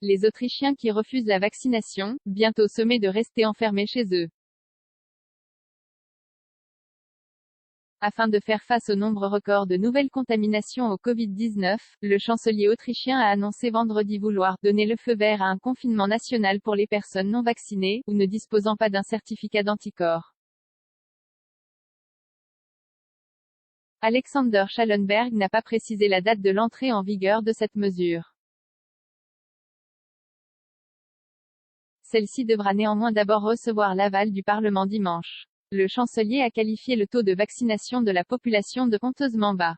Les Autrichiens qui refusent la vaccination, bientôt sommés de rester enfermés chez eux. Afin de faire face au nombre record de nouvelles contaminations au Covid-19, le chancelier autrichien a annoncé vendredi vouloir donner le feu vert à un confinement national pour les personnes non vaccinées, ou ne disposant pas d'un certificat d'anticorps. Alexander Schallenberg n'a pas précisé la date de l'entrée en vigueur de cette mesure. Celle-ci devra néanmoins d'abord recevoir l'aval du Parlement dimanche. Le chancelier a qualifié le taux de vaccination de la population de honteusement bas.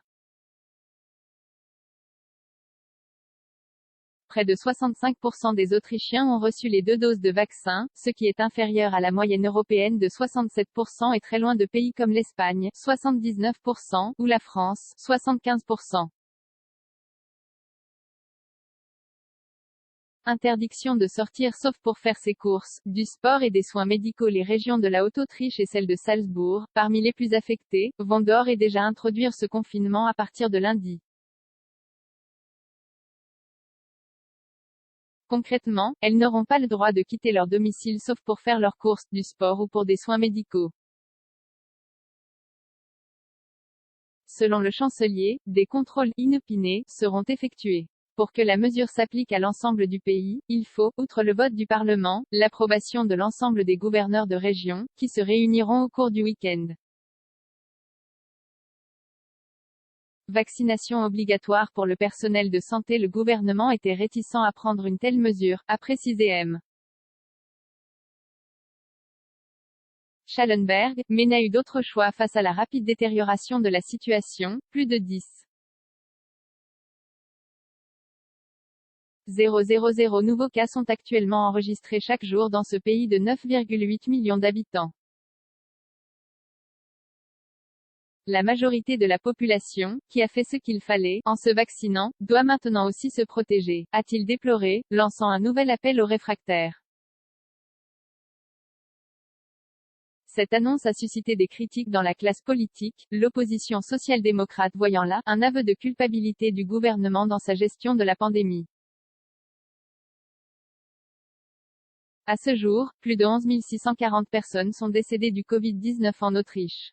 Près de 65% des Autrichiens ont reçu les 2 doses de vaccin, ce qui est inférieur à la moyenne européenne de 67% et très loin de pays comme l'Espagne, 79%, ou la France, 75%. Interdiction de sortir sauf pour faire ses courses, du sport et des soins médicaux. Les régions de la Haute-Autriche et celle de Salzbourg, parmi les plus affectées, vont d'ores et déjà introduire ce confinement à partir de lundi. Concrètement, elles n'auront pas le droit de quitter leur domicile sauf pour faire leurs courses, du sport ou pour des soins médicaux. Selon le chancelier, des contrôles inopinés seront effectués. Pour que la mesure s'applique à l'ensemble du pays, il faut, outre le vote du Parlement, l'approbation de l'ensemble des gouverneurs de région, qui se réuniront au cours du week-end. Vaccination obligatoire pour le personnel de santé. Le gouvernement était réticent à prendre une telle mesure, a précisé M. Schallenberg, mais n'a eu d'autre choix face à la rapide détérioration de la situation. Plus de 10,000 nouveaux cas sont actuellement enregistrés chaque jour dans ce pays de 9,8 millions d'habitants. La majorité de la population, qui a fait ce qu'il fallait, en se vaccinant, doit maintenant aussi se protéger, a-t-il déploré, lançant un nouvel appel aux réfractaires. Cette annonce a suscité des critiques dans la classe politique, l'opposition social-démocrate voyant là un aveu de culpabilité du gouvernement dans sa gestion de la pandémie. À ce jour, plus de 11 640 personnes sont décédées du Covid-19 en Autriche.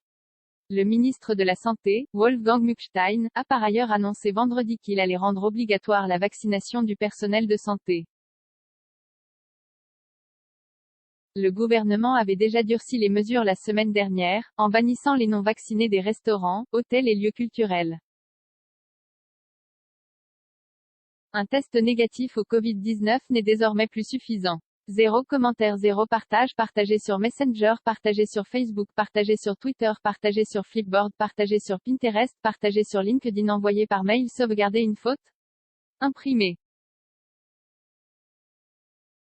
Le ministre de la Santé, Wolfgang Mückstein, a par ailleurs annoncé vendredi qu'il allait rendre obligatoire la vaccination du personnel de santé. Le gouvernement avait déjà durci les mesures la semaine dernière, en bannissant les non-vaccinés des restaurants, hôtels et lieux culturels. Un test négatif au Covid-19 n'est désormais plus suffisant. 0 commentaire, 0 partage, partagé sur Messenger, partagé sur Facebook, partagé sur Twitter, partagé sur Flipboard, partagé sur Pinterest, partagé sur LinkedIn, envoyé par mail, sauvegarder une faute, imprimé.